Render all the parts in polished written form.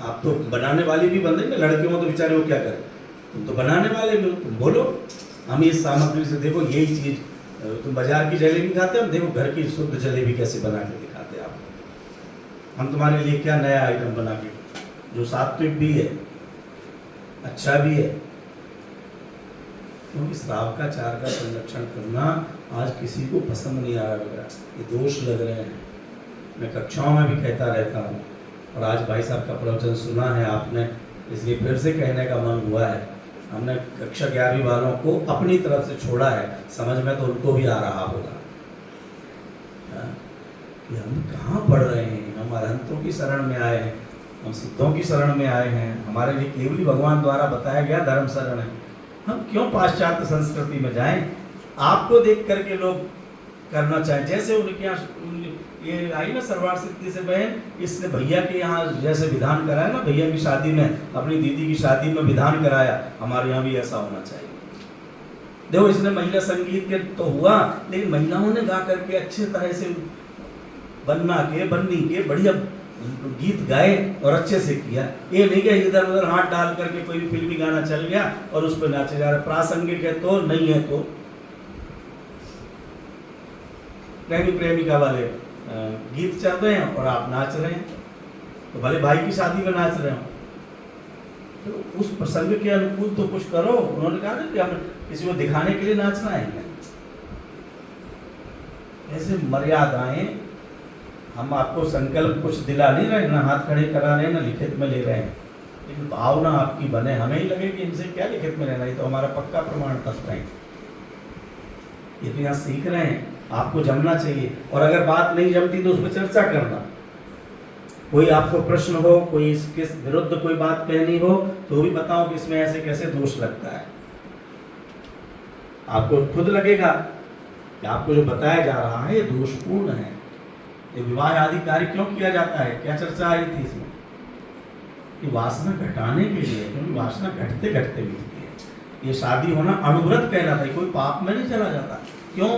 आप तो बनाने वाली भी बन रही ना, लड़के हो तो बेचारे वो क्या करें, तुम तो बनाने वाले भी हो, तुम बोलो हम इस सामग्री से देखो यही चीज़, तुम बाजार की जलेबी खाते हो, हम देखो घर की शुद्ध जलेबी कैसे बना के दिखाते हैं आपको, हम तुम्हारे लिए क्या नया आइटम बना के, जो सात्विक भी है, अच्छा भी है। क्योंकि श्रावकाचार का संरक्षण करना आज किसी को पसंद नहीं आ रहा, ये दोष लग रहे हैं। मैं कक्षाओं में भी कहता रहता हूँ, और आज भाई साहब का प्रवचन सुना है आपने, इसलिए फिर से कहने का मन हुआ है। हमने कक्षा 11वीं वालों को अपनी तरफ से छोड़ा है, समझ में तो उनको भी आ रहा होगा कि हम कहाँ पढ़ रहे हैं, हम अरहंतों की शरण में आए हैं, हम सिद्धों की शरण में आए हैं, हमारे लिए केवली भगवान द्वारा बताया गया धर्म शरण है, हम क्यों पाश्चात्य संस्कृति में जाएं। आपको देख करके लोग करना चाहें, जैसे उनके यहाँ ये आई ना सरवार सिद्धि से बहन, इसने भैया के यहाँ जैसे विधान कराया ना, भैया की शादी में, अपनी दीदी की शादी में विधान कराया, हमारे यहाँ भी ऐसा होना चाहिए। देखो इसने महिला संगीत के तो हुआ, लेकिन महिलाओं ने गा करके अच्छे तरह से बन्नी के बढ़िया गीत गाए और अच्छे से किया। ये नहीं कि इधर उधर हाथ डाल करके कोई भी फिल्मी गाना चल गया और उस पर नाचे जा रहे, प्रासंगिक है तो नहीं है तो, प्रेमी प्रेमिका वाले गीत चल रहे हैं और आप नाच रहे हैं, तो भले भाई की शादी में नाच रहे हो, तो उस प्रसंग के अनुकूल तो कुछ करो। उन्होंने कहा ना कि हम किसी को दिखाने के लिए नाचना है, ऐसे मर्यादाएं, हम आपको संकल्प कुछ दिला नहीं रहे, ना हाथ खड़े करा रहे हैं, ना लिखित में ले रहे हैं, लेकिन भावना आपकी बने। हमें ही लगे कि इनसे क्या लिखित में लेना, ये तो हमारा पक्का प्रमाण पत्र है, ये तो यहाँ सीख रहे हैं, आपको जमना चाहिए। और अगर बात नहीं जमती तो उस पर चर्चा करना, कोई आपको प्रश्न हो, कोई इसके विरुद्ध कोई बात कहनी हो तो भी बताओ कि इसमें ऐसे कैसे दोष लगता है। आपको खुद लगेगा कि आपको जो बताया जा रहा है ये दोषपूर्ण है। ये विवाह आदि कार्य क्यों किया जाता है, क्या चर्चा आई थी इसमें, कि वासना घटाने के लिए, क्योंकि वासना घटते घटते मिलती है। ये शादी होना अणुव्रत कहलाता है, कोई पाप में नहीं चला जाता। क्यों,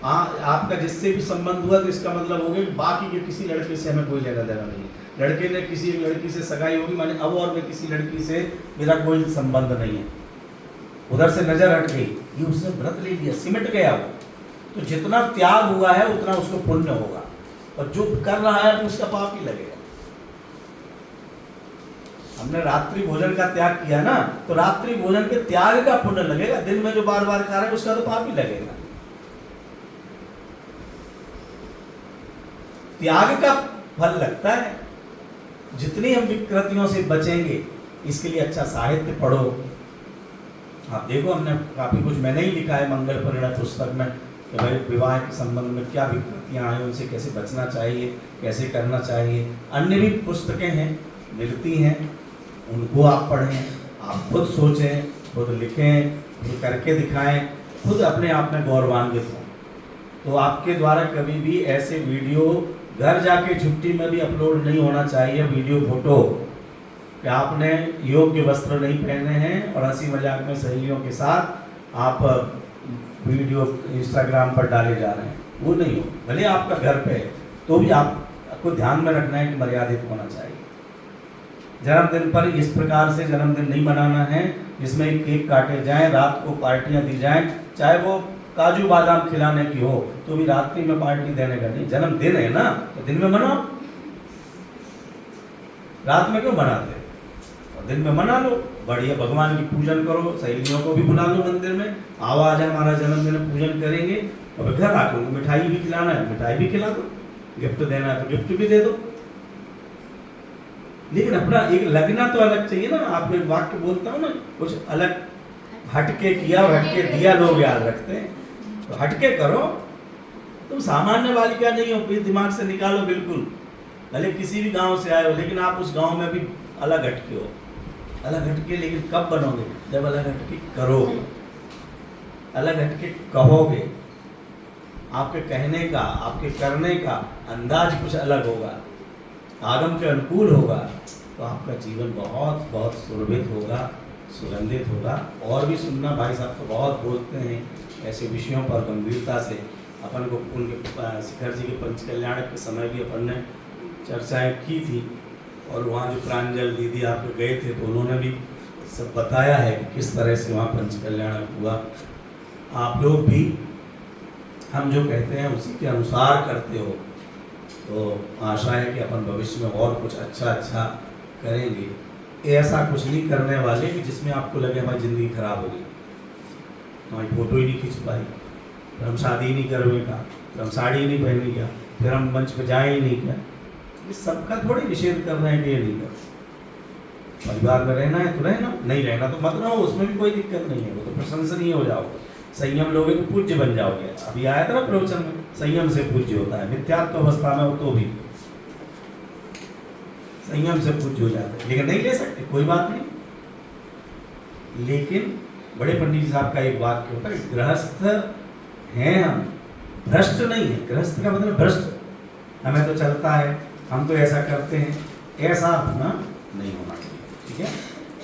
आपका जिससे भी संबंध हुआ तो इसका मतलब हो गया बाकी के किसी लड़के से हमें कोई लेना देना नहीं, लड़के ने किसी लड़की से सगाई होगी, माने अब और मैं किसी लड़की से मेरा कोई संबंध नहीं है, उधर से नजर हट गई, ये उसने व्रत ले लिया, सिमट गया वो, तो जितना त्याग हुआ है उतना उसको पुण्य होगा, और जो कर रहा है तो उसका पाप ही लगेगा। हमने रात्रि भोजन का त्याग किया ना, तो रात्रि भोजन के त्याग का पुण्य लगेगा, दिन में जो बार बार खा रहे हैं उसका तो पाप ही लगेगा। त्याग का फल लगता है। जितनी हम विकृतियों से बचेंगे, इसके लिए अच्छा साहित्य पढ़ो। आप देखो, हमने काफी कुछ मैंने ही लिखा है मंगल परिणय पुस्तक में कि भाई विवाह के संबंध में क्या विकृतियां आई, उनसे कैसे बचना चाहिए, कैसे करना चाहिए। अन्य भी पुस्तकें हैं, मिलती हैं, उनको आप पढ़ें, आप खुद सोचें, खुद लिखें, खुद करके दिखाएं, खुद अपने आप में गौरवान्वित हों। तो आपके द्वारा कभी भी ऐसे वीडियो घर जाके छुट्टी में भी अपलोड नहीं होना चाहिए, वीडियो फोटो कि आपने योग्य वस्त्र नहीं पहने हैं और हंसी मजाक में सहेलियों के साथ आप वीडियो इंस्टाग्राम पर डाले जा रहे हैं, वो नहीं हो। भले आपका घर पे है तो भी आपको ध्यान में रखना है कि मर्यादित होना चाहिए। जन्मदिन पर इस प्रकार से जन्मदिन नहीं मनाना है जिसमें केक काटे जाएं, रात को पार्टियां दी जाएं, चाहे वो काजू बादाम खिलाने की हो तो भी रात्रि में पार्टी देने का नहीं। जन्मदिन है ना तो दिन में मनाओ, रात में क्यों मनाते, और दिन में मना लो, बढ़िया भगवान की पूजन करो, सहेलियों को भी बुला लो मंदिर में, आओ आज हमारा जन्मदिन पूजन करेंगे, और घर आके उनको मिठाई भी खिलाना है मिठाई भी खिला दो, गिफ्ट देना है तो गिफ्ट भी दे दो। लेकिन अपना एक लगना तो अलग चाहिए ना। आपको एक वाक्य बोलता हूँ ना, कुछ अलग हटके किया और हटके दिया, लोग याद रखते हैं, तो हटके करो। तुम सामान्य बालिका नहीं हो, फिर दिमाग से निकालो बिल्कुल, भले किसी भी गांव से आए हो, लेकिन आप उस गांव में भी अलग हटके हो। अलग हटके लेकिन कब बनोगे, जब अलग हटके करोगे, अलग हटके कहोगे, आपके कहने का, आपके करने का अंदाज कुछ अलग होगा, आगम के अनुकूल होगा, तो आपका जीवन बहुत बहुत सुरभित होगा, सुगंधित होगा। और भी सुनना, भाई साहब तो बहुत बोलते हैं ऐसे विषयों पर गंभीरता से। अपन को उनके शिखर जी के पंच कल्याण के समय भी अपन ने चर्चाएं की थी, और वहाँ जो प्रांजल दीदी आप गए थे तो उन्होंने भी सब बताया है कि किस तरह से वहाँ पंच कल्याण हुआ। आप लोग भी हम जो कहते हैं उसी के अनुसार करते हो, तो आशा है कि अपन भविष्य में और कुछ अच्छा करेंगे। ऐसा कुछ नहीं करने वाले कि जिसमें आपको लगे हमारी ज़िंदगी खराब हो गई, हमारी फ़ोटो ही नहीं खींच पाई, फिर हम शादी ही नहीं करेंगे का, फिर हम साड़ी ही नहीं पहनी क्या, फिर हम मंच पे जाए ही नहीं क्या। ये सबका थोड़ी निषेध कर रहे हैं कि ये नहीं कर। परिवार में रहना है तो रहना, नहीं रहना तो मत रहो, उसमें भी कोई दिक्कत नहीं है, वो तो प्रशंसनीय हो जाओगे। संयम लोगे तो पूज्य बन जाओगे। अभी आया था ना प्रवचन में, संयम से पूज्य होता है, मिथ्यात्व अवस्था में हो तो भी संयम से पूज्य हो जाते हैं, लेकिन नहीं ले सकते, कोई बात नहीं। लेकिन बड़े पंडित जी साहब का एक वाक्य होता है, गृहस्थ हैं हम, भ्रष्ट नहीं है। गृहस्थ का मतलब भ्रष्ट, हमें तो चलता है, हम तो ऐसा करते हैं, ऐसा अपना